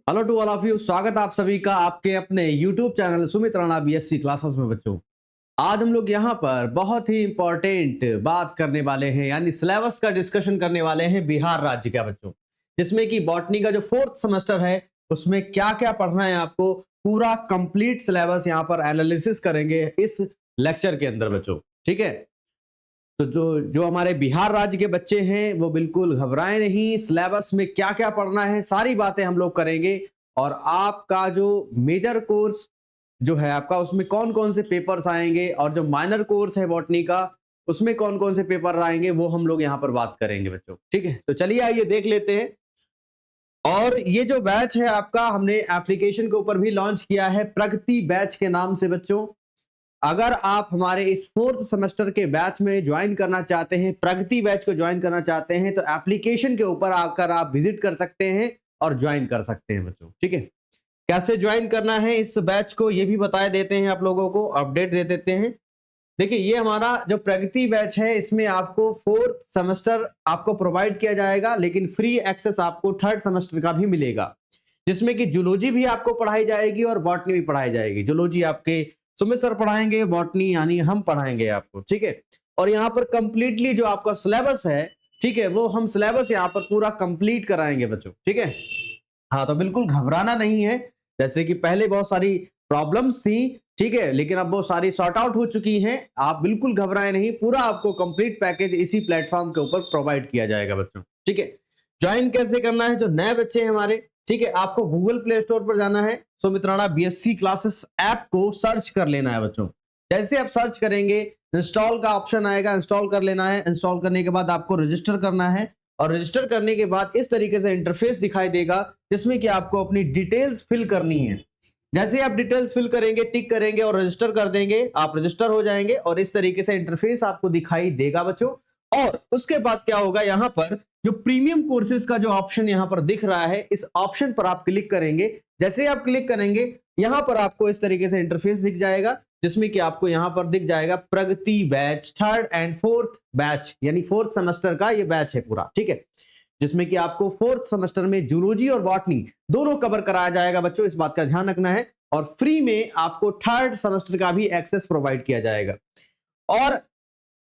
Hello to all of you, स्वागत है आप सभी का आपके अपने YouTube channel Sumit Rana BSc classes में। बच्चों, आज हम लोग यहाँ पर बहुत ही इंपॉर्टेंट बात करने वाले हैं, यानी सिलेबस का डिस्कशन करने वाले हैं बिहार राज्य का बच्चों, जिसमें कि बॉटनी का जो 4th सेमेस्टर है उसमें क्या क्या पढ़ना है आपको पूरा कंप्लीट सिलेबस यहाँ पर एनालिसिस करेंगे इस लेक्चर के अंदर बच्चों। ठीक है, तो जो जो हमारे बिहार राज्य के बच्चे हैं वो बिल्कुल घबराएं नहीं, सिलेबस में क्या क्या पढ़ना है सारी बातें हम लोग करेंगे। और आपका जो मेजर कोर्स जो है आपका, उसमें कौन कौन से पेपर्स आएंगे और जो माइनर कोर्स है बॉटनी का उसमें कौन कौन से पेपर आएंगे वो हम लोग यहाँ पर बात करेंगे बच्चों। ठीक है, तो चलिए आइए देख लेते हैं। और ये जो बैच है आपका, हमने एप्लीकेशन के ऊपर भी लॉन्च किया है प्रगति बैच के नाम से बच्चों। अगर आप हमारे इस 4th सेमेस्टर के बैच में ज्वाइन करना चाहते हैं, प्रगति बैच को ज्वाइन करना चाहते हैं, तो एप्लीकेशन के ऊपर आकर आप विजिट कर सकते हैं और ज्वाइन कर सकते हैं बच्चों। ठीक है, कैसे ज्वाइन करना है इस बैच को ये भी बता देते हैं, आप लोगों को अपडेट दे देते हैं। देखिए, ये हमारा जो प्रगति बैच है इसमें आपको 4th सेमेस्टर आपको प्रोवाइड किया जाएगा, लेकिन फ्री एक्सेस आपको 3rd सेमेस्टर का भी मिलेगा, जिसमें कि जूलॉजी भी आपको पढ़ाई जाएगी और बॉटनी भी पढ़ाई जाएगी। जूलॉजी आपके सुमित सर पढ़ाएंगे, बॉटनी यानी हम पढ़ाएंगे आपको। ठीक है, और यहाँ पर कंप्लीटली जो आपका सिलेबस है, ठीक है, वो हम सिलेबस यहाँ पर पूरा कंप्लीट कराएंगे बच्चों। ठीक है, हाँ, तो बिल्कुल घबराना नहीं है। जैसे कि पहले बहुत सारी प्रॉब्लम्स थी, ठीक है, लेकिन अब वो सारी सॉर्ट आउट हो चुकी हैं। आप बिल्कुल घबराए नहीं, पूरा आपको कंप्लीट पैकेज इसी प्लेटफॉर्म के ऊपर प्रोवाइड किया जाएगा बच्चों। ठीक है, ज्वाइन कैसे करना है? जो नए बच्चे हैं हमारे, ठीक है, आपको गूगल प्ले स्टोर पर जाना है, Sumit Rana BSc classes app को सर्च कर लेना है बच्चों। जैसे आप सर्च करेंगे इंस्टॉल का ऑप्शन आएगा, इंस्टॉल कर लेना है। इंस्टॉल करने के बाद आपको रजिस्टर करना है, और रजिस्टर करने के बाद इस तरीके से इंटरफेस दिखाई देगा, जिसमें कि आपको अपनी डिटेल्स फिल करनी है। जैसे आप डिटेल्स फिल करेंगे, टिक करेंगे और रजिस्टर कर देंगे, आप रजिस्टर हो जाएंगे और इस तरीके से इंटरफेस आपको दिखाई देगा बच्चों। और उसके बाद क्या होगा, यहाँ पर जो प्रीमियम कोर्सेज का जो ऑप्शन यहाँ पर दिख रहा है, इस ऑप्शन पर आप क्लिक करेंगे। जैसे आप क्लिक करेंगे, यहाँ पर आपको इस तरीके से इंटरफेस दिख जाएगा, जिसमें कि आपको यहाँ पर दिख जाएगा प्रगति batch 3rd and 4th batch, यानी 4th सेमेस्टर का ये बैच है पूरा। ठीक है, जिसमें कि आपको 4th सेमेस्टर में जूलॉजी और बॉटनी दोनों कवर कराया जाएगा बच्चों, इस बात का ध्यान रखना है। और फ्री में आपको 3rd सेमेस्टर का भी एक्सेस प्रोवाइड किया जाएगा। और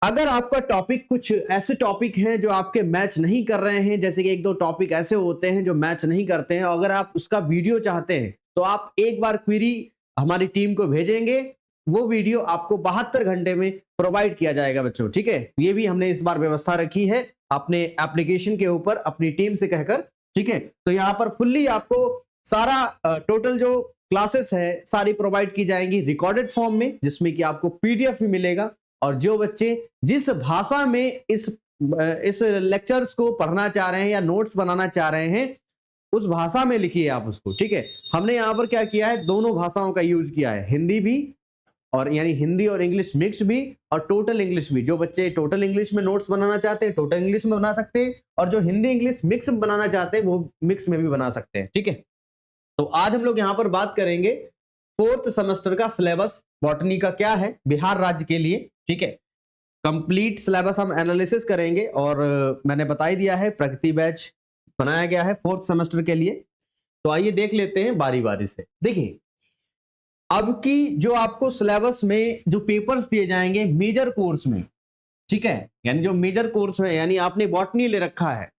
अगर आपका टॉपिक कुछ ऐसे टॉपिक हैं जो आपके मैच नहीं कर रहे हैं, जैसे कि 1-2 टॉपिक ऐसे होते हैं जो मैच नहीं करते हैं, अगर आप उसका वीडियो चाहते हैं तो आप एक बार क्वेरी हमारी टीम को भेजेंगे, वो वीडियो आपको 72 घंटे में प्रोवाइड किया जाएगा बच्चों। ठीक है, ये भी हमने इस बार व्यवस्था रखी है अपने एप्लीकेशन के ऊपर अपनी टीम से कहकर। ठीक है, तो यहाँ पर फुल्ली आपको सारा टोटल जो क्लासेस है सारी प्रोवाइड की जाएंगी रिकॉर्डेड फॉर्म में, जिसमें कि आपको पीडीएफ भी मिलेगा। और जो बच्चे जिस भाषा में इस लेक्चर्स को पढ़ना चाह रहे हैं या नोट्स बनाना चाह रहे हैं, उस भाषा में लिखिए आप उसको। ठीक है, हमने यहाँ पर क्या किया है, दोनों भाषाओं का यूज किया है, हिंदी भी, और यानी हिंदी और इंग्लिश मिक्स भी, और टोटल इंग्लिश भी। जो बच्चे टोटल इंग्लिश में नोट्स बनाना चाहते हैं टोटल इंग्लिश में बना सकते हैं, और जो हिंदी इंग्लिश मिक्स में बनाना चाहते हैं वो मिक्स में भी बना सकते हैं। ठीक है, तो आज हम लोग यहाँ पर बात करेंगे 4th सेमेस्टर का सिलेबस बॉटनी का क्या है बिहार राज्य के लिए। ठीक है, कंप्लीट सिलेबस हम एनालिसिस करेंगे, और मैंने बता ही दिया है प्रगति बैच बनाया गया है 4th सेमेस्टर के लिए। तो आइए देख लेते हैं बारी बारी से। देखिए, अब की जो आपको सिलेबस में जो पेपर्स दिए जाएंगे मेजर कोर्स में, ठीक है, यानी जो मेजर कोर्स में, यानी आपने बॉटनी ले रखा है,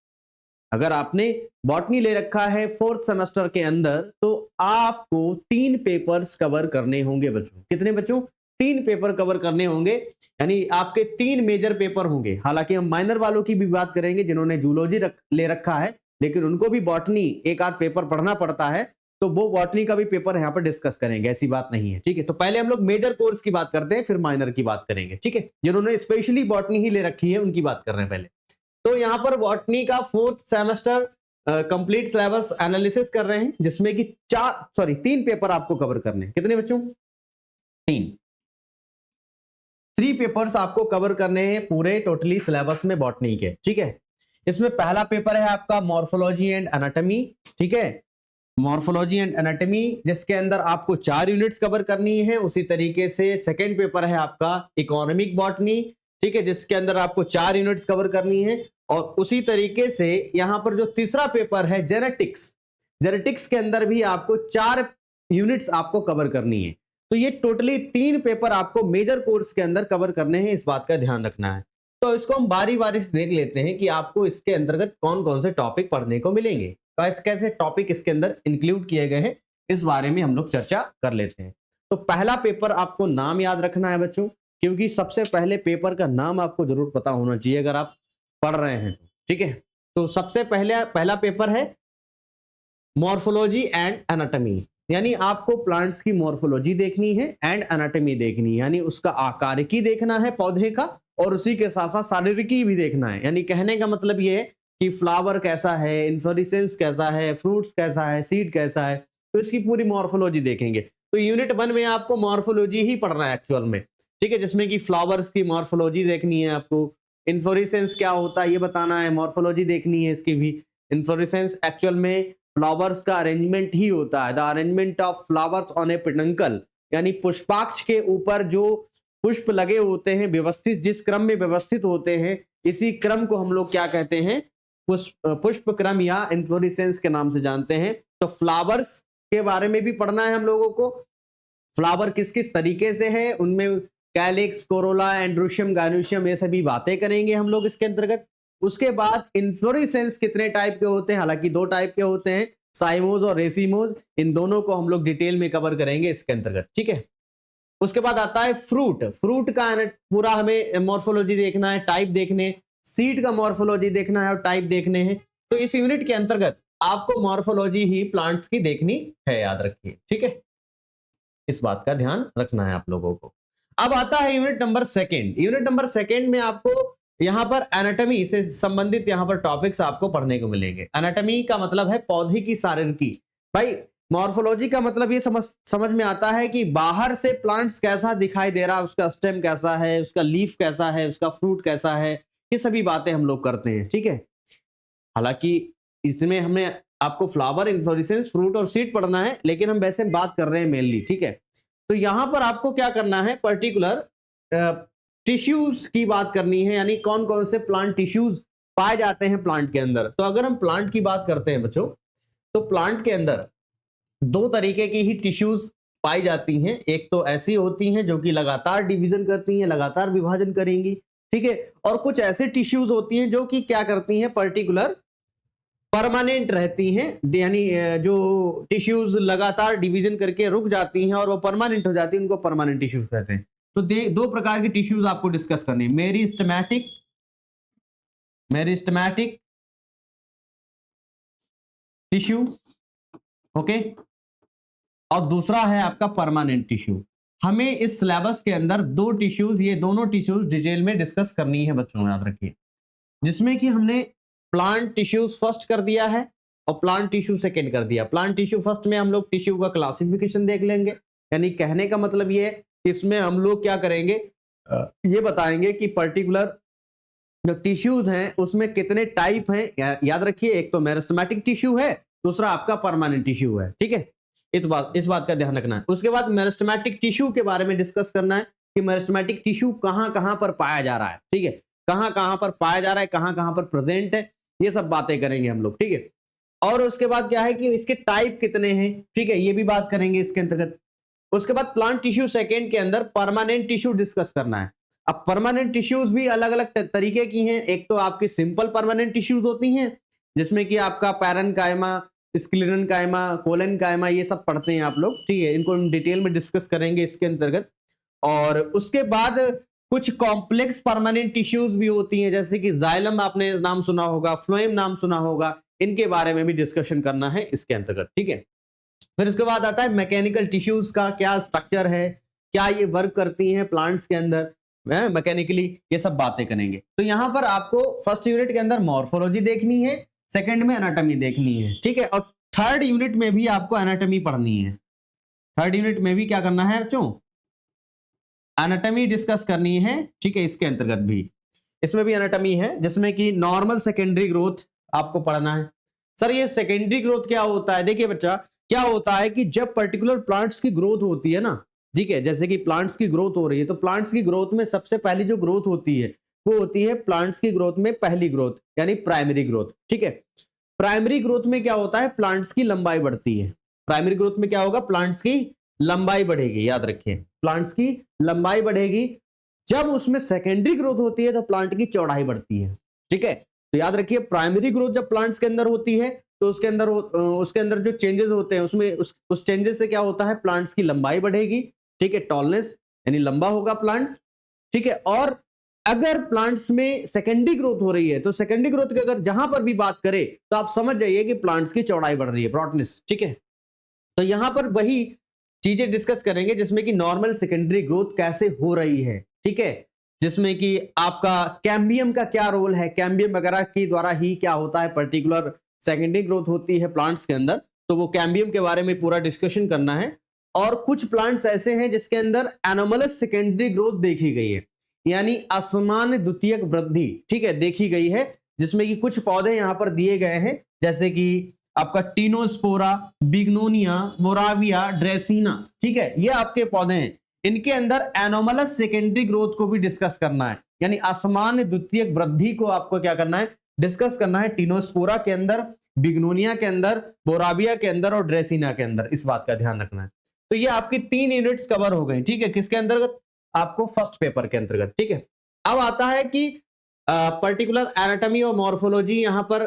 अगर आपने बॉटनी ले रखा है 4th सेमेस्टर के अंदर, तो आपको 3 पेपर्स कवर करने होंगे बच्चों। कितने बच्चों? 3 पेपर कवर करने होंगे, यानी आपके 3 मेजर पेपर होंगे। हालांकि हम माइनर वालों की भी बात करेंगे जिन्होंने जूलॉजी ले रखा है, लेकिन उनको भी बॉटनी एक आध पेपर पढ़ना पड़ता है, तो वो बॉटनी का भी पेपर यहाँ पर डिस्कस करेंगे, ऐसी बात नहीं है। ठीक है, तो पहले हम लोग मेजर कोर्स की बात करते हैं, फिर माइनर की बात करेंगे। ठीक है, जिन्होंने स्पेशली बॉटनी ही ले रखी है उनकी बात कर रहे हैं पहले। तो यहाँ पर बॉटनी का 4th semester complete syllabus analysis कर रहे हैं, जिसमें कि 3 पेपर आपको कवर करने हैं। कितने बच्चों? 3 पेपर्स आपको कवर करने हैं पूरे टोटली सिलेबस में बॉटनी के। ठीक है, इसमें पहला पेपर है आपका मॉर्फोलॉजी एंड एनाटॉमी। ठीक है, मॉर्फोलॉजी एंड एनाटॉमी, जिसके अंदर आपको 4 यूनिट्स कवर करनी है। उसी तरीके से सेकंड पेपर है आपका इकोनॉमिक बॉटनी, ठीक है, जिसके अंदर आपको 4 यूनिट्स कवर करनी है। और उसी तरीके से यहाँ पर जो तीसरा पेपर है जेनेटिक्स, जेनेटिक्स के अंदर भी आपको 4 यूनिट्स आपको कवर करनी है। तो ये टोटली 3 पेपर आपको मेजर कोर्स के अंदर कवर करने हैं, इस बात का ध्यान रखना है। तो इसको हम बारी बारी से देख लेते हैं कि आपको इसके अंतर्गत कौन कौन से टॉपिक पढ़ने को मिलेंगे, कैसे कैसे टॉपिक इसके अंदर इंक्लूड किए गए हैं, इस बारे में हम लोग चर्चा कर लेते हैं। तो पहला पेपर आपको नाम याद रखना है बच्चों, क्योंकि सबसे पहले पेपर का नाम आपको जरूर पता होना चाहिए अगर आप पढ़ रहे हैं तो, ठीक है। तो सबसे पहला पेपर है मॉर्फोलॉजी एंड एनाटॉमी, यानी आपको प्लांट्स की मॉर्फोलॉजी देखनी है एंड एनाटॉमी देखनी है, यानी उसका आकारिकी देखना है पौधे का, और उसी के साथ साथ शारीरिकी भी देखना है। यानी कहने का मतलब ये है कि फ्लावर कैसा है, इन्फ्लोरेसेंस कैसा है, फ्रूट्स कैसा है, सीड कैसा है, तो इसकी पूरी मॉर्फोलॉजी देखेंगे। तो यूनिट 1 में आपको मॉर्फोलॉजी ही पढ़ना है एक्चुअल में, ठीक है, जिसमें कि फ्लावर्स की मॉर्फोलॉजी देखनी है आपको, इन्फ्लोरेसेंस क्या होता है ये बताना है, मॉर्फोलॉजी देखनी है इसकी भी। इन्फ्लोरेसेंस एक्चुअल में फ्लावर्स का अरेंजमेंट ही होता है, the arrangement of flowers on A peduncle, यानी पुष्पाक्ष के ऊपर जो पुष्प लगे होते हैं व्यवस्थित, जिस क्रम में व्यवस्थित होते हैं, इसी क्रम को हम लोग क्या कहते हैं, पुष्प क्रम या इन्फ्लोरेसेंस के नाम से जानते हैं। तो फ्लावर्स के बारे में भी पढ़ना है हम लोगों को, फ्लावर किस किस तरीके से है, उनमें कैलिक्स, कोरोला, एंड्रोशियम, गायनोशियम, ये सभी बातें करेंगे हम लोग इसके अंतर्गत। उसके बाद इन्फ्लोरेसेंस कितने टाइप के होते हैं, हालांकि 2 टाइप के होते हैं, साइमोज और रेसिमोज, इन दोनों को हम लोग डिटेल में कवर करेंगे इसके अंतर्गत, ठीक है। उसके बाद आता है फ्रूट, फ्रूट का पूरा हमें मॉर्फोलॉजी देखना है, टाइप देखने, सीड का मॉर्फोलॉजी देखना है और टाइप देखने हैं। तो इस यूनिट के अंतर्गत आपको मॉर्फोलॉजी ही प्लांट्स की देखनी है, याद रखिए, ठीक है, इस बात का ध्यान रखना है आप लोगों को। अब आता है यूनिट नंबर 2। यूनिट नंबर 2 में आपको यहां पर एनाटॉमी से संबंधित यहां पर टॉपिक्स आपको पढ़ने को मिलेंगे। एनाटॉमी का मतलब है पौधे की शारीरिकी। भाई मॉर्फोलॉजी का मतलब ये समझ में आता है कि बाहर से प्लांट्स कैसा दिखाई दे रहा है, उसका स्टेम कैसा है, उसका लीफ कैसा है, उसका फ्रूट कैसा है, ये सभी बातें हम लोग करते हैं, ठीक है। हालांकि इसमें हमने आपको फ्लावर, इन्फ्लोरेसेंस, फ्रूट और सीड पढ़ना है, लेकिन हम वैसे बात कर रहे हैं मेनली, ठीक है। तो यहां पर आपको क्या करना है, पर्टिकुलर टिश्यूज की बात करनी है, यानी कौन कौन से प्लांट टिश्यूज पाए जाते हैं प्लांट के अंदर। तो अगर हम प्लांट की बात करते हैं बच्चों, तो प्लांट के अंदर 2 तरीके की ही टिश्यूज पाई जाती हैं। एक तो ऐसी होती हैं जो कि लगातार डिवीजन करती हैं, लगातार विभाजन करेंगी, ठीक है, और कुछ ऐसे टिश्यूज होती हैं जो कि क्या करती हैं, पर्टिकुलर परमानेंट रहती हैं, यानी जो टिश्यूज लगातार डिवीजन करके रुक जाती हैं और वो परमानेंट हो जाती हैं, उनको परमानेंट टिश्यूज कहते हैं। तो 2 प्रकार की टिश्यूज आपको डिस्कस करनी है, मेरिस्टेमेटिक टिश्यू, ओके, और दूसरा है आपका परमानेंट टिश्यू। हमें इस सिलेबस के अंदर 2 टिश्यूज, ये दोनों टिश्यूज डिटेल में डिस्कस करनी है बच्चों, याद रखिए, जिसमें कि हमने प्लांट टिश्यूज फर्स्ट कर दिया है और प्लांट टिश्यू सेकंड कर दिया। प्लांट टिश्यू फर्स्ट में हम लोग टिश्यू का क्लासिफिकेशन देख लेंगे, यानी कहने का मतलब ये है, इसमें हम लोग क्या करेंगे, ये बताएंगे कि पर्टिकुलर जो टिश्यूज हैं उसमें कितने टाइप हैं। याद रखिए, एक तो मेरिस्टेमेटिक टिश्यू है, दूसरा आपका परमानेंट टिश्यू है, ठीक है, इस बात का ध्यान रखना है। उसके बाद मेरिस्टेमेटिक टिश्यू के बारे में डिस्कस करना है कि मेरिस्टेमेटिक टिश्यू कहां कहां पर पाया जा रहा है, ठीक है, कहां कहां पर पाया जा रहा है, कहां कहां पर प्रेजेंट है, ये सब बातें करेंगे हम लोग, ठीक है। और उसके बाद क्या है कि इसके टाइप कितने हैं, ठीक है, ये भी बात करेंगे इसके अंतर्गत। उसके बाद प्लांट टिश्यू सेकंड के अंदर परमानेंट टिश्यू डिस्कस करना है। अब परमानेंट टिश्यूज भी अलग अलग तरीके की हैं। एक तो आपकी सिंपल परमानेंट टिश्यूज होती हैं, जिसमें कि आपका पैरेन्काइमा, स्क्लेरेन्काइमा, कोलेन्काइमा, ये सब पढ़ते हैं आप लोग, ठीक है, इनको हम डिटेल में डिस्कस करेंगे इसके अंतर्गत। और उसके बाद कुछ कॉम्प्लेक्स परमानेंट टिश्यूज भी होती हैं, जैसे कि जाइलम आपने नाम सुना होगा, फ्लोएम नाम सुना होगा, इनके बारे में भी डिस्कशन करना है इसके अंतर्गत, ठीक है। फिर उसके बाद आता है मैकेनिकल टिश्यूज का क्या स्ट्रक्चर है, क्या ये वर्क करती हैं प्लांट्स के अंदर मैकेनिकली, ये सब बातें करेंगे। तो यहां पर आपको फर्स्ट यूनिट के अंदर मॉर्फोलॉजी देखनी है, सेकंड में एनाटॉमी देखनी है, ठीक है, और थर्ड यूनिट में भी आपको एनाटॉमी पढ़नी है। थर्ड यूनिट में भी क्या करना है बच्चों, एनाटॉमी डिस्कस करनी है, ठीक है, इसके अंतर्गत भी इसमें भी एनाटॉमी है, जिसमें कि नॉर्मल सेकेंडरी ग्रोथ आपको पढ़ना है। सर ये सेकेंडरी ग्रोथ क्या होता है, देखिए बच्चा, क्या होता है कि जब पर्टिकुलर प्लांट्स की ग्रोथ होती है ना, ठीक है, जैसे कि प्लांट्स की ग्रोथ हो रही है, तो प्लांट्स की ग्रोथ में सबसे पहली जो ग्रोथ होती है वो होती है प्लांट्स की ग्रोथ में पहली ग्रोथ, यानी प्राइमरी ग्रोथ, ठीक है। प्राइमरी ग्रोथ में क्या होता है, प्लांट्स की लंबाई बढ़ती है। प्राइमरी ग्रोथ में क्या होगा, प्लांट्स की लंबाई बढ़ेगी, याद रखिए प्लांट्स की लंबाई बढ़ेगी। जब उसमें सेकेंडरी ग्रोथ होती है तो प्लांट की चौड़ाई बढ़ती है। ठीक है, तो याद रखिए प्राइमरी ग्रोथ जब प्लांट्स के अंदर होती है तो उसके अंदर जो चेंजेस होते हैं उसमें उस चेंजेस से क्या होता है, प्लांट्स की लंबाई बढ़ेगी। ठीक है, टॉलनेस यानी लंबा होगा प्लांट। ठीक है, और अगर प्लांट्स में सेकेंडरी ग्रोथ हो रही है तो सेकेंडरी ग्रोथ की अगर जहां पर भी बात करें तो आप समझ जाइए कि प्लांट्स की चौड़ाई बढ़ रही है, ब्रॉडनेस। ठीक है, तो यहां पर वही चीजें डिस्कस करेंगे जिसमें कि नॉर्मल सेकेंडरी ग्रोथ कैसे हो रही है। ठीक है, जिसमें कि आपका कैम्बियम का क्या रोल है, कैम्बियम वगैरह के द्वारा ही क्या होता है, पर्टिकुलर सेकेंडरी ग्रोथ होती है प्लांट्स के अंदर, तो वो कैम्बियम के बारे में पूरा डिस्कशन करना है। और कुछ प्लांट्स ऐसे हैं जिसके अंदर एनोमलस सेकेंडरी ग्रोथ देखी गई है, यानी असामान्य द्वितीयक वृद्धि। ठीक है, देखी गई है, जिसमें कि कुछ पौधे यहां पर दिए गए हैं, जैसे कि आपका टीनोस्पोरा, बिग्नोनिया, मोराविया, ड्रेसिना। ठीक है, ये आपके पौधे हैं, इनके अंदर एनोमलस सेकेंडरी ग्रोथ को भी डिस्कस करना है, यानी असामान्य द्वितीयक वृद्धि को आपको क्या करना है, डिस्कस करना है। टीनोस्पोरा के अंदर, बिग्नोनिया के अंदर, मोराविया के अंदर और ड्रेसिना के अंदर, इस बात का ध्यान रखना है। तो ये आपकी 3 यूनिट्स कवर हो गई। ठीक है, किसके अंतर्गत, आपको फर्स्ट पेपर के अंतर्गत। ठीक है, अब आता है कि पर्टिकुलर एनाटॉमी और मॉर्फोलॉजी यहां पर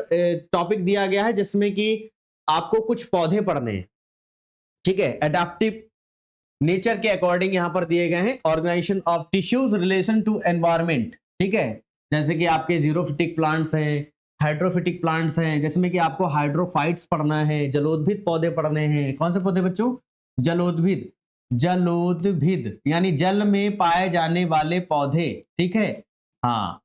टॉपिक दिया गया है, जिसमें कि आपको कुछ पौधे पढ़ने हैं। ठीक है, एडाप्टिव नेचर के अकॉर्डिंग यहां पर दिए गए हैं, organization of tissues relation to environment. ठीक है, जैसे कि आपके जीरोफिटिक प्लांट्स हैं, हाइड्रोफिटिक प्लांट्स हैं, जिसमें कि आपको हाइड्रोफाइट्स पढ़ना है, जलोद्भिद पौधे पढ़ने हैं। कौन से पौधे बच्चों, जलोद्भिद, जलोद्भिद यानी जल में पाए जाने वाले पौधे। ठीक है, हाँ,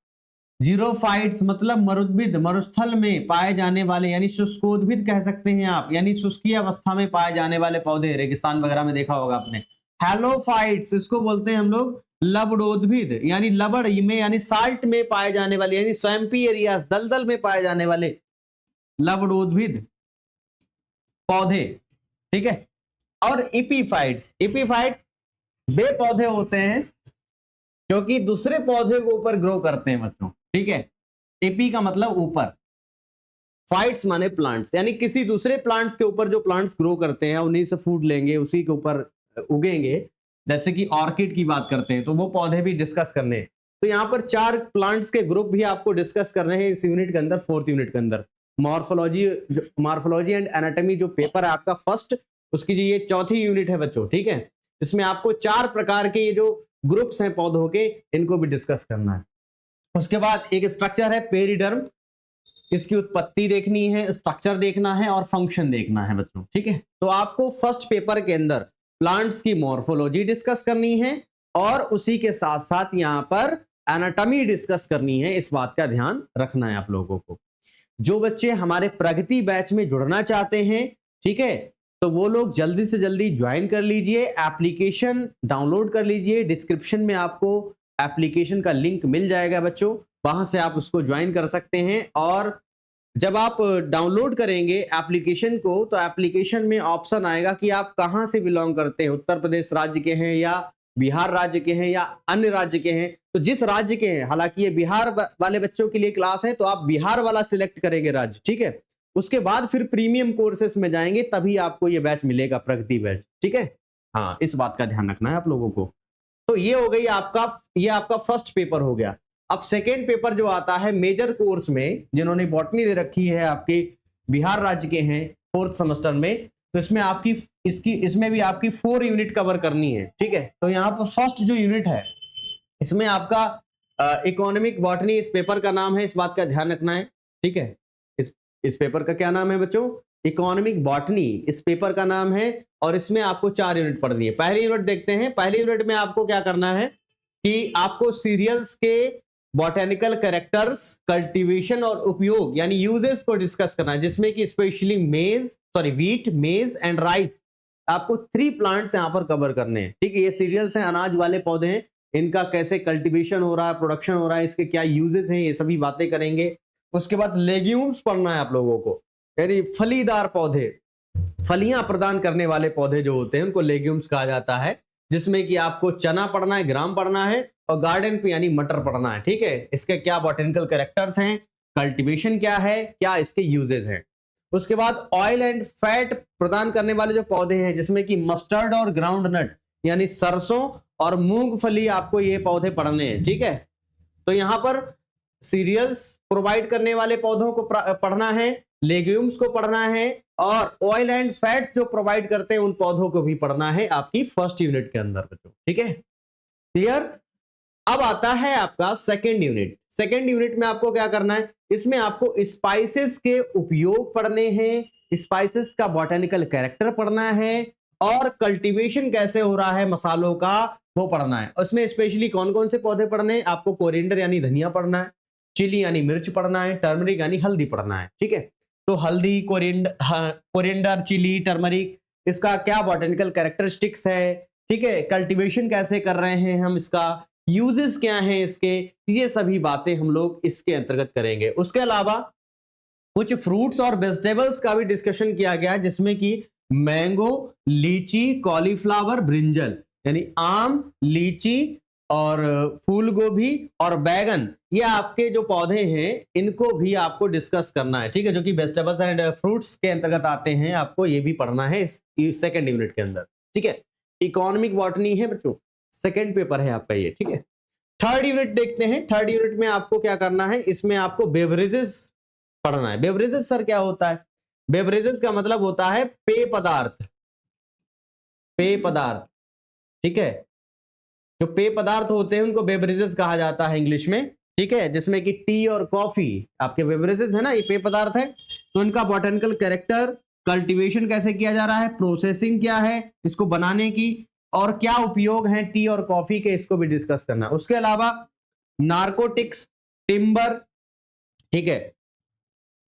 जीरोफाइट्स मतलब मरुद्भिद, मरुस्थल में पाए जाने वाले, यानी शुष्कोद्भिद कह सकते हैं आप, यानी शुष्कीय अवस्था में पाए जाने वाले पौधे, रेगिस्तान वगैरह में देखा होगा आपने। हैलोफाइट्स इसको बोलते हैं हम लोग लवणोद्भिद, यानी लवण में यानी साल्ट में पाए जाने वाले, यानी स्वैम्पी एरियाज, दलदल में पाए जाने वाले लवणोद्भिद पौधे। ठीक है, और इपीफाइट्स, इपीफाइट्स वे पौधे होते हैं क्योंकि दूसरे पौधे के ऊपर ग्रो करते हैं बच्चों। ठीक है, एपी का मतलब ऊपर, फाइट्स माने प्लांट्स, यानी किसी दूसरे प्लांट्स के ऊपर जो प्लांट्स ग्रो करते हैं उन्हीं से फूड लेंगे, उसी के ऊपर उगेंगे। जैसे कि ऑर्किड की बात करते हैं तो वो पौधे भी डिस्कस करने हैं। तो यहाँ पर 4 प्लांट्स के ग्रुप भी आपको डिस्कस कर रहे हैं इस यूनिट के अंदर, 4th यूनिट के अंदर। मॉर्फोलॉजी एंड एनाटॉमी जो पेपर है आपका फर्स्ट, उसकी जो ये 4थी यूनिट है बच्चों। ठीक है, इसमें आपको 4 प्रकार के ये जो ग्रुप्स हैं पौधों के, इनको भी डिस्कस करना है। उसके बाद एक स्ट्रक्चर है पेरिडर्म, इसकी उत्पत्ति देखनी है, स्ट्रक्चर देखना है और फंक्शन देखना है बच्चों। ठीक है, तो आपको फर्स्ट पेपर के अंदर प्लांट्स की मॉर्फोलॉजी डिस्कस करनी है और उसी के साथ साथ यहां पर एनाटॉमी डिस्कस करनी है, इस बात का ध्यान रखना है आप लोगों को। जो बच्चे हमारे प्रगति बैच में जुड़ना चाहते हैं, ठीक है, तो वो लोग जल्दी से जल्दी ज्वाइन कर लीजिए, एप्लीकेशन डाउनलोड कर लीजिए। डिस्क्रिप्शन में आपको एप्लीकेशन का लिंक मिल जाएगा बच्चों, वहां से आप उसको ज्वाइन कर सकते हैं। और जब आप डाउनलोड करेंगे एप्लीकेशन को तो एप्लीकेशन में ऑप्शन आएगा कि आप कहां से बिलोंग करते हैं, उत्तर प्रदेश राज्य के हैं या बिहार राज्य के हैं या अन्य राज्य के हैं। तो जिस राज्य के हैं, हालांकि ये बिहार वाले बच्चों के लिए क्लास है तो आप बिहार वाला सिलेक्ट करेंगे राज्य। ठीक है, उसके बाद फिर प्रीमियम कोर्सेस में जाएंगे, तभी आपको ये बैच मिलेगा, प्रगति बैच। ठीक है, हाँ, इस बात का ध्यान रखना है आप लोगों को। तो ये हो गई आपका, ये आपका फर्स्ट पेपर हो गया। अब सेकेंड पेपर जो आता है मेजर कोर्स में, जिन्होंने बॉटनी दे रखी है आपके बिहार राज्य के हैं 4th सेमेस्टर में, तो इसमें आपकी इसमें भी आपकी 4 यूनिट कवर करनी है। ठीक है, तो यहाँ पर फर्स्ट जो यूनिट है इसमें आपका इकोनॉमिक बॉटनी, इस पेपर का नाम है, इस बात का ध्यान रखना है। ठीक है, इस पेपर का क्या नाम है बच्चों, इकोनॉमिक बॉटनी, इस पेपर का नाम है। और इसमें आपको 4 यूनिट पढ़नी है। पहली यूनिट देखते हैं। पहली यूनिट में आपको क्या करना है कि आपको सीरियल्स के बॉटेनिकल कैरेक्टर्स, कल्टीवेशन और उपयोग यानी यूजेस को डिस्कस करना है, जिसमें कि स्पेशली वीट, मेज एंड राइस, आपको 3 प्लांट्स यहां पर कवर करने हैं। ठीक है, ये सीरियल्स हैं, अनाज वाले पौधे हैं, इनका कैसे कल्टीवेशन हो रहा है, प्रोडक्शन हो रहा है, इसके क्या यूजेस हैं, ये सभी बातें करेंगे। उसके बाद लेग्यूम्स पढ़ना है आप लोगों को, यानी फलीदार पौधे, फलियां प्रदान करने वाले पौधे जो होते हैं उनको लेग्यूम्स कहा जाता है, जिसमें कि आपको चना पढ़ना है, ग्राम पढ़ना है और गार्डन पे यानी मटर पढ़ना है। ठीक है, इसके क्या बॉटेनिकल कैरेक्टर्स हैं, कल्टीवेशन क्या है, क्या इसके यूजेस हैं। उसके बाद ऑयल एंड फैट प्रदान करने वाले जो पौधे हैं जिसमें कि मस्टर्ड और ग्राउंड नट यानी सरसों और मूंगफली, आपको ये पौधे पढ़ने हैं। ठीक है, तो यहां पर सीरियल्स प्रोवाइड करने वाले पौधों को पढ़ना है, लेग्यूम्स को पढ़ना है, और ऑयल एंड फैट्स जो प्रोवाइड करते हैं उन पौधों को भी पढ़ना है आपकी फर्स्ट यूनिट के अंदर बच्चों। ठीक है, क्लियर। अब आता है आपका सेकेंड यूनिट। सेकेंड यूनिट में आपको क्या करना है, इसमें आपको स्पाइसेस के उपयोग पढ़ने हैं, स्पाइसेस का बॉटेनिकल कैरेक्टर पढ़ना है, और कल्टीवेशन कैसे हो रहा है मसालों का वो पढ़ना है। उसमें स्पेशली कौन कौन से पौधे पढ़ने हैं आपको, कोरिएंडर यानी धनिया पढ़ना है, चिली यानी मिर्च पढ़ना है, टर्मरिक यानी हल्दी पढ़ना है। ठीक है, तो हल्दी, कोरिएंडर, चिली, टर्मरिक, इसका क्या बॉटेनिकल कैरेक्टरिस्टिक्स है। ठीक है, कल्टीवेशन कैसे कर रहे हैं हम, इसका यूजेस क्या हैं इसके, ये सभी बातें हम लोग इसके अंतर्गत करेंगे। उसके अलावा कुछ फ्रूट्स और वेजिटेबल्स का भी डिस्कशन किया गया जिसमें कि मैंगो, लीची, कॉलीफ्लावर, ब्रिंजल यानी आम, लीची और फूल गोभी और बैगन, ये आपके जो पौधे हैं इनको भी आपको डिस्कस करना है। ठीक है, जो कि वेजिटेबल्स एंड फ्रूट्स के अंतर्गत आते हैं, आपको ये भी पढ़ना है इस सेकंड यूनिट के अंदर। ठीक है, इकोनॉमिक बॉटनी है बच्चों, सेकंड पेपर है आपका ये। ठीक है, थर्ड यूनिट देखते हैं। थर्ड यूनिट में आपको क्या करना है, इसमें आपको बेवरेजेस पढ़ना है। बेवरेजेस सर क्या होता है, बेवरेजेस का मतलब होता है पेय पदार्थ, पेय पदार्थ। ठीक है, जो पेय पदार्थ होते हैं उनको बेवरेजेस कहा जाता है इंग्लिश में। ठीक है, जिसमें कि टी और कॉफी आपके बेवरेजेस है ना, ये पेय पदार्थ है। तो इनका बॉटेनिकल कैरेक्टर, कल्टीवेशन कैसे किया जा रहा है, प्रोसेसिंग क्या है इसको बनाने की, और क्या उपयोग है टी और कॉफी के, इसको भी डिस्कस करना। उसके अलावा नार्कोटिक्स, टिम्बर, ठीक है,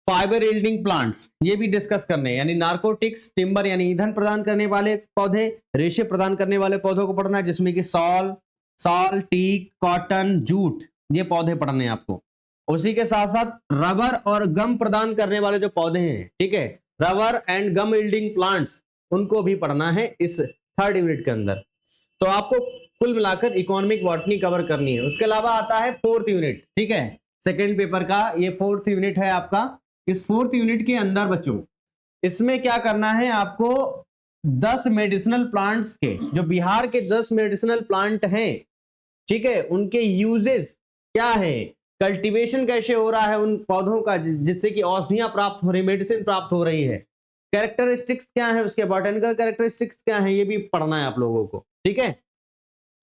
फाइबर यील्डिंग प्लांट्स, ये भी डिस्कस करने, यानी नार्कोटिक्स, टिम्बर यानी ईंधन प्रदान करने वाले पौधे, रेशे प्रदान करने वाले पौधों को पढ़ना है जिसमें कि सॉल, टीक, कॉटन, जूट, ये पौधे पढ़ने हैं आपको। उसी के साथ साथ रबर और गम प्रदान करने वाले जो पौधे हैं, ठीक है, rubber and gum yielding plants, उनको भी पढ़ना है इस थर्ड यूनिट के अंदर। तो आपको कुल मिलाकर इकोनॉमिक बॉटनी कवर करनी है। उसके अलावा आता है फोर्थ यूनिट। ठीक है, सेकेंड पेपर का ये फोर्थ यूनिट है आपका। इस फोर्थ यूनिट के अंदर बच्चों इसमें क्या करना है आपको, 10 मेडिसिनल प्लांट्स के, जो बिहार के 10 मेडिसिनल प्लांट हैं, ठीक है, उनके यूजेस क्या है, कल्टीवेशन कैसे हो रहा है उन पौधों का जिससे कि औषधियां प्राप्त हो रही, मेडिसिन प्राप्त हो रही है, कैरेक्टरिस्टिक्स क्या है उसके, बॉटेनिकल कैरेक्टरिस्टिक्स क्या है, ये भी पढ़ना है आप लोगों को। ठीक है,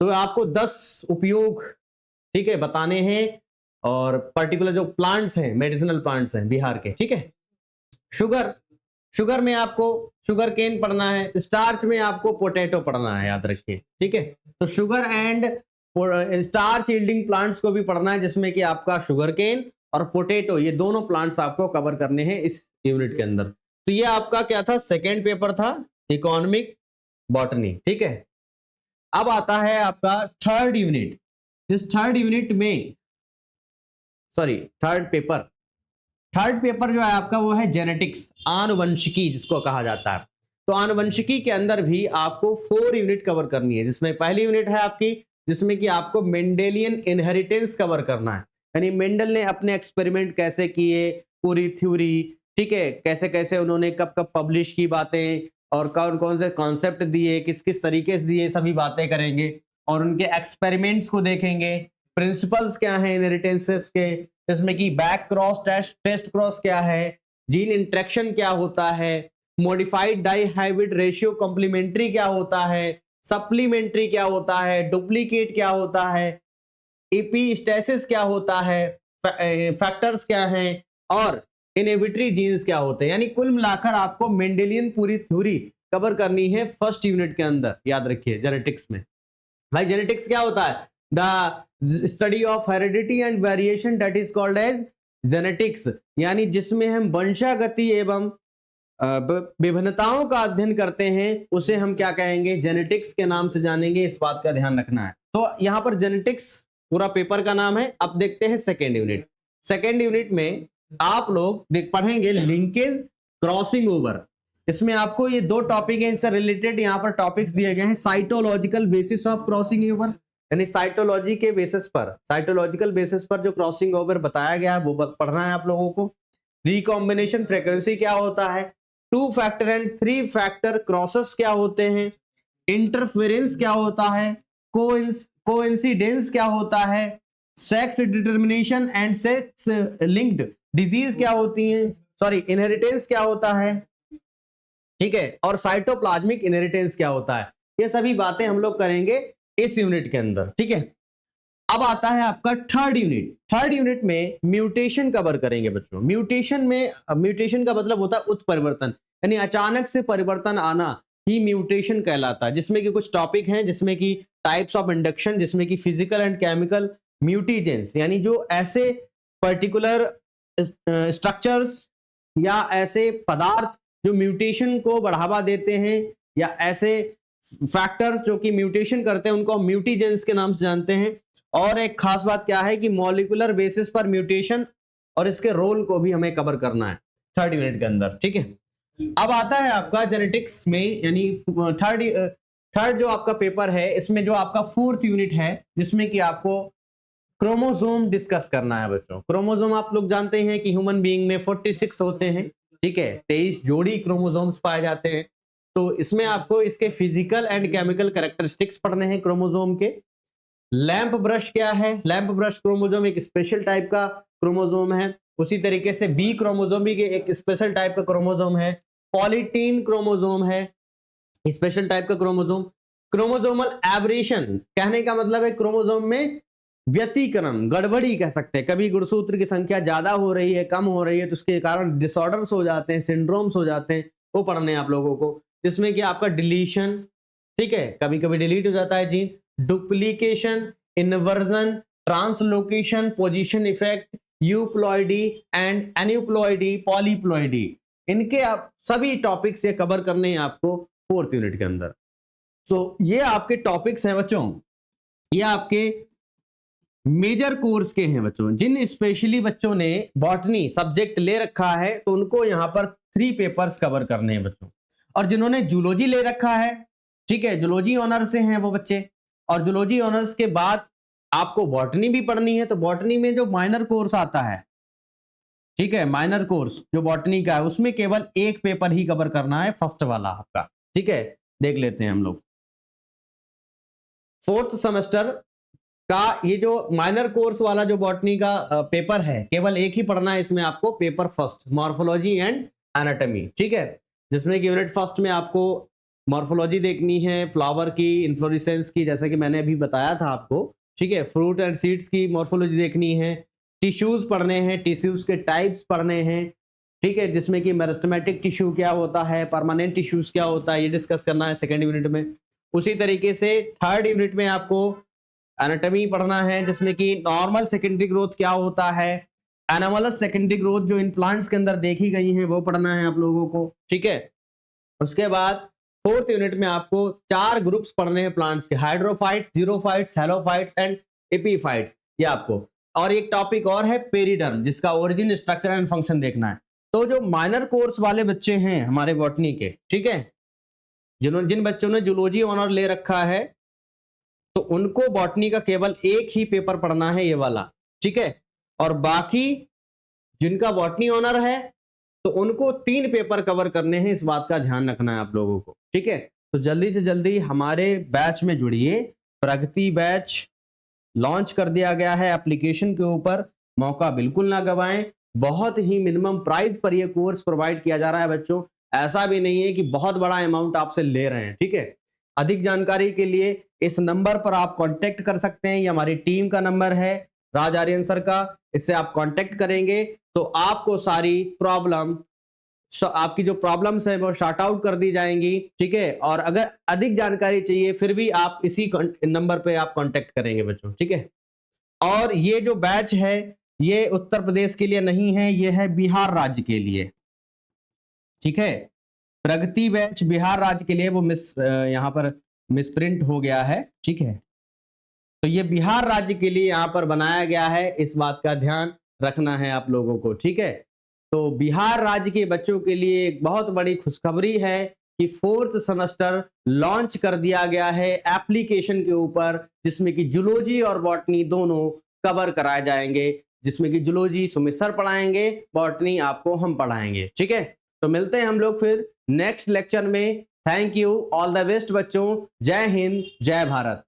तो आपको 10 उपयोग, ठीक है, बताने हैं, और पर्टिकुलर जो प्लांट्स हैं, मेडिसिनल प्लांट्स हैं बिहार के। ठीक है, शुगर में आपको शुगर केन पढ़ना है, स्टार्च में आपको पोटैटो पढ़ना है, याद रखिए। ठीक है, तो sugar and starch yielding plants को भी पढ़ना है जिसमें कि आपका शुगर केन और पोटैटो, ये दोनों प्लांट्स आपको कवर करने हैं इस यूनिट के अंदर। तो ये आपका क्या था, सेकेंड पेपर था, इकोनॉमिक बॉटनी। ठीक है, अब आता है आपका थर्ड यूनिट। इस थर्ड यूनिट में, सॉरी, थर्ड पेपर जो है आपका वो है जेनेटिक्स, आनुवंशिकी जिसको कहा जाता है। तो आनुवंशिकी के अंदर भी आपको 4 यूनिट कवर करनी है, जिसमें पहली यूनिट है आपकी जिसमें कि आपको मेंडेलियन इनहेरिटेंस कवर करना है, यानी मेंडल ने अपने एक्सपेरिमेंट कैसे किए, पूरी थ्योरी, ठीक है, कैसे कैसे उन्होंने कब कब पब्लिश की बातें, और कौन कौन से कॉन्सेप्ट दिए, किस किस तरीके से दिए, सभी बातें करेंगे, और उनके एक्सपेरिमेंट्स को देखेंगे, प्रिंसिपल्स क्या है इनहेरिटेंसेस के, जिसमें कि बैक क्रॉस, टेस्ट क्रॉस क्या है, जीन इंटरेक्शन क्या होता है, modified dihybrid ratio complementary क्या होता है, सप्लीमेंट्री क्या होता है, डुप्लीकेट क्या होता है, एपिस्टेसिस क्या होता है, फैक्टर्स क्या हैं, और इनहिबिटरी जीन्स क्या होते हैं। यानी कुल मिलाकर आपको मेंडेलियन पूरी थ्योरी कवर करनी है फर्स्ट यूनिट के अंदर, याद रखिए। जेनेटिक्स में भाई, जेनेटिक्स क्या होता है, the study of heredity and variation, that is called as genetics, यानी जिसमें हम वंशागति एवं विभिन्नताओं का अध्ययन करते हैं, उसे हम क्या कहेंगे, जेनेटिक्स के नाम से जानेंगे, इस बात का ध्यान रखना है। तो यहां पर जेनेटिक्स पूरा पेपर का नाम है। अब देखते हैं सेकेंड यूनिट। सेकेंड यूनिट में आप लोग पढ़ेंगे लिंकेज, क्रॉसिंग ओवर। इसमें आपको ये 2 टॉपिक है, इनसे रिलेटेड यहाँ पर टॉपिक्स दिए गए हैं। Cytological basis of crossing over, यानी साइटोलॉजी के बेसिस पर, साइटोलॉजिकल बेसिस पर जो क्रॉसिंग ओवर बताया गया है वो पढ़ना है आप लोगों को। रिकॉम्बिनेशन फ्रीक्वेंसी क्या होता है, 2 फैक्टर एंड 3 फैक्टर क्रॉसेस क्या होते हैं, इंटरफेरेंस क्या होता है, कोइंसिडेंस क्या होता है, sex determination and sex linked disease क्या होती है, सॉरी इनहेरिटेंस क्या होता है, ठीक है, और साइटोप्लाज्मिक इनहेरिटेंस क्या होता है। ये सभी बातें हम लोग करेंगे इस यूनिट के अंदर, ठीक है। अब आता है आपका थर्ड यूनिट। थर्ड यूनिट में म्यूटेशन कवर करेंगे बच्चों। म्यूटेशन में, म्यूटेशन का मतलब होता है उत्परिवर्तन, यानी अचानक से परिवर्तन आना ही म्यूटेशन कहलाता है, जिसमें कि कुछ टॉपिक हैं, जिसमें कि टाइप्स ऑफ इंडक्शन, जिसमें कि फिजिकल एंड केमिकल म्यूटेजेंस, यानी जो ऐसे पर्टिकुलर स्ट्रक्चर्स या ऐसे पदार्थ जो म्यूटेशन को बढ़ावा देते हैं, या ऐसे फैक्टर्स जो कि म्यूटेशन करते हैं, उनको हम म्यूटेजेंस के नाम से जानते हैं। और एक खास बात क्या है कि मॉलिक्यूलर बेसिस पर म्यूटेशन और इसके रोल को भी हमें कवर करना है थर्ड यूनिट के अंदर, ठीक है। अब आता है आपका जेनेटिक्स में, यानी थर्ड जो आपका पेपर है, इसमें जो आपका फोर्थ यूनिट है, जिसमें कि आपको क्रोमोसोम डिस्कस करना है बच्चों। क्रोमोसोम आप लोग जानते हैं कि ह्यूमन बीइंग में 46 होते हैं, ठीक है, 23 जोड़ी क्रोमोसोम्स पाए जाते हैं। तो इसमें आपको इसके फिजिकल एंड केमिकल कैरेक्टरिस्टिक्स पढ़ने हैं क्रोमोसोम के। लैंप ब्रश क्या है, लैंप ब्रश क्रोमोसोम एक स्पेशल टाइप का क्रोमोसोम है। उसी तरीके से बी क्रोमोसोम भी एक स्पेशल टाइप का क्रोमोसोम है। पॉलीटीन क्रोमोसोम है स्पेशल टाइप का क्रोमोसोम। क्रोमोसोमल एब्रेशन कहने का मतलब है क्रोमोसोम में व्यतिक्रम, गड़बड़ी कह सकते हैं। कभी गुणसूत्र की संख्या ज्यादा हो रही है, कम हो रही है, तो उसके कारण डिसऑर्डर्स हो जाते हैं, सिंड्रोम्स हो जाते हैं, वो पढ़ने हैं आप लोगों को। जिसमें कि आपका डिलीशन, ठीक है, कभी कभी डिलीट हो जाता है gene, duplication, inversion, translocation, position effect, euploidy and aneuploidy, polyploidy, इनके आप सभी टॉपिक्स ये कवर करने हैं आपको फोर्थ यूनिट के अंदर। तो ये आपके टॉपिक्स हैं बच्चों, ये आपके मेजर कोर्स के हैं बच्चों। जिन स्पेशली बच्चों ने बॉटनी सब्जेक्ट ले रखा है, तो उनको यहां पर 3 पेपर्स कवर करने हैं बच्चों। और जिन्होंने जूलॉजी ले रखा है, ठीक है, जूलॉजी ऑनर्स से हैं वो बच्चे, और जूलॉजी ऑनर्स के बाद आपको बॉटनी भी पढ़नी है, तो बॉटनी में जो माइनर कोर्स आता है, ठीक है, माइनर कोर्स जो बॉटनी का है, उसमें केवल एक पेपर ही कवर करना है, फर्स्ट वाला आपका, ठीक है। देख लेते हैं हम लोग फोर्थ सेमेस्टर का ये जो माइनर कोर्स वाला जो बॉटनी का पेपर है, केवल एक ही पढ़ना है इसमें आपको, paper first, morphology and anatomy, ठीक है। जिसमें कि यूनिट फर्स्ट में आपको मॉर्फोलॉजी देखनी है, फ्लावर की, इन्फ्लोरेसेंस की, जैसा कि मैंने अभी बताया था आपको, ठीक है। फ्रूट एंड सीड्स की मॉर्फोलॉजी देखनी है, टिश्यूज पढ़ने हैं, टिश्यूज के टाइप्स पढ़ने हैं, ठीक है, जिसमें कि मेरिस्टेमेटिक टिश्यू क्या होता है, परमानेंट टिश्यूज क्या होता है, ये डिस्कस करना है सेकेंड यूनिट में। उसी तरीके से थर्ड यूनिट में आपको एनाटॉमी पढ़ना है, जिसमें कि नॉर्मल सेकेंडरी ग्रोथ क्या होता है, एनामलस सेकेंडरी ग्रोथ जो इन प्लांट्स के अंदर देखी गई है वो पढ़ना है आप लोगों को, ठीक है। उसके बाद फोर्थ यूनिट में आपको 4 ग्रुप्स पढ़ने हैं प्लांट्स के, hydrophytes, xerophytes, halophytes and epiphytes, ये आपको। और एक टॉपिक और है पेरिडर्म, जिसका ओरिजिन, स्ट्रक्चर एंड फंक्शन देखना है। तो जो माइनर कोर्स वाले बच्चे हैं हमारे बॉटनी के, ठीक है, जिन बच्चों ने जूलॉजी ऑनर ले रखा है, तो उनको बॉटनी का केवल एक ही पेपर पढ़ना है, ये वाला, ठीक है। और बाकी जिनका बॉटनी ऑनर है, तो उनको 3 पेपर कवर करने हैं, इस बात का ध्यान रखना है आप लोगों को, ठीक है। तो जल्दी से जल्दी हमारे बैच में जुड़िए। प्रगति बैच लॉन्च कर दिया गया है एप्लीकेशन के ऊपर, मौका बिल्कुल ना गवाएं। बहुत ही मिनिमम प्राइस पर यह कोर्स प्रोवाइड किया जा रहा है बच्चों। ऐसा भी नहीं है कि बहुत बड़ा अमाउंट आपसे ले रहे हैं, ठीक है। अधिक जानकारी के लिए इस नंबर पर आप कांटेक्ट कर सकते हैं, ये हमारी टीम का नंबर है, राज आर्यन सर का। इससे आप कांटेक्ट करेंगे तो आपको सारी प्रॉब्लम, आपकी जो प्रॉब्लम्स है वो शॉर्ट आउट कर दी जाएंगी, ठीक है। और अगर अधिक जानकारी चाहिए फिर भी आप इसी नंबर पे आप कांटेक्ट करेंगे बच्चों, ठीक है। और ये जो बैच है ये उत्तर प्रदेश के लिए नहीं है, ये है बिहार राज्य के लिए, ठीक है। प्रगति बैच बिहार राज्य के लिए, वो यहाँ पर मिसप्रिंट हो गया है, ठीक है। तो ये बिहार राज्य के लिए यहाँ पर बनाया गया है, इस बात का ध्यान रखना है आप लोगों को, ठीक है। तो बिहार राज्य के बच्चों के लिए एक बहुत बड़ी खुशखबरी है कि फोर्थ सेमेस्टर लॉन्च कर दिया गया है एप्लीकेशन के ऊपर, जिसमें कि जूलॉजी और बॉटनी दोनों कवर कराए जाएंगे, जिसमें कि जूलॉजी सुमित सर पढ़ाएंगे, बॉटनी आपको हम पढ़ाएंगे। ठीक है, तो मिलते हैं हम लोग फिर नेक्स्ट लेक्चर में। Thank you, all the best बच्चों। जय हिंद, जय भारत।